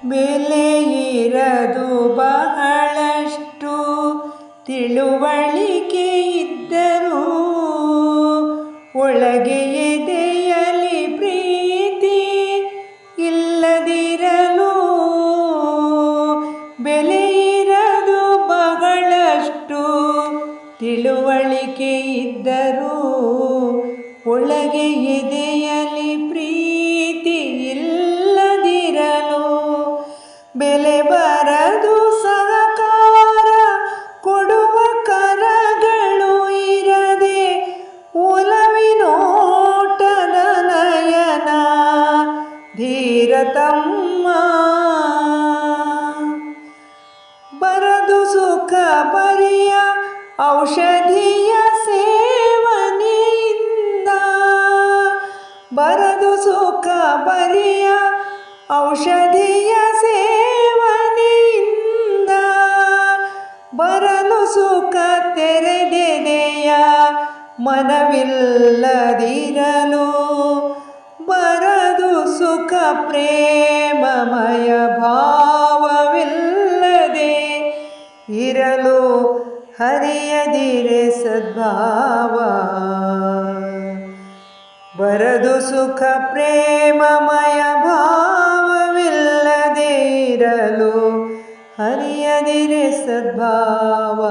ಬೆಲೆ ಇರದು ಬಹಳಷ್ಟು ತಿಳುವಳಿಕೆ ಇದ್ದರೂ ಒಳಗೆ ಎದೆಯಲಿ ಪ್ರೀತಿ ಇಲ್ಲದಿರಲು. ಬೆಲೆ ಇರದು ಬಹಳಷ್ಟು ತಿಳುವಳಿಕೆ ಇದ್ದರೂ ಒಳಗೆ ಎದೆಯಲಿ ಪ್ರೀತಿ ಇಲ್ಲದಿರಲು. ಬೆಲೆ ಬರದು ಸಹಕಾರ ಕೊಡುವ ಕರಗಳು ಇರದೆ ಒಲವಿನೋಟದ ನಯನ ಧೀರತಮ್ಮ. ಬರದು ಸುಖ ಬರಿಯ ಔಷಧಿಯ ಸೇವನೆಯಿಂದ. ಬರದು ಸುಖ ಬರಿಯ ಔಷಧಿಯ ಸೇವನೆಯಿಂದ. ಬರಲು ಸುಖ ತೆರೆದೆದೆಯ ಮನವಿಲ್ಲದಿರಲು. ಬರದು ಸುಖ ಪ್ರೇಮಮಯ ಭಾವವಿಲ್ಲದೆ ಇರಲು. ಹರಿಯದಿರೆ ಸದ್ಭಾವ. ಬರದು ಸುಖ ಪ್ರೇಮಮಯ ಭಾವವಿಲ್ಲದೆ ಇರಲು. ಹರಿಯದಿರೆ ಸದ್ಭಾವ.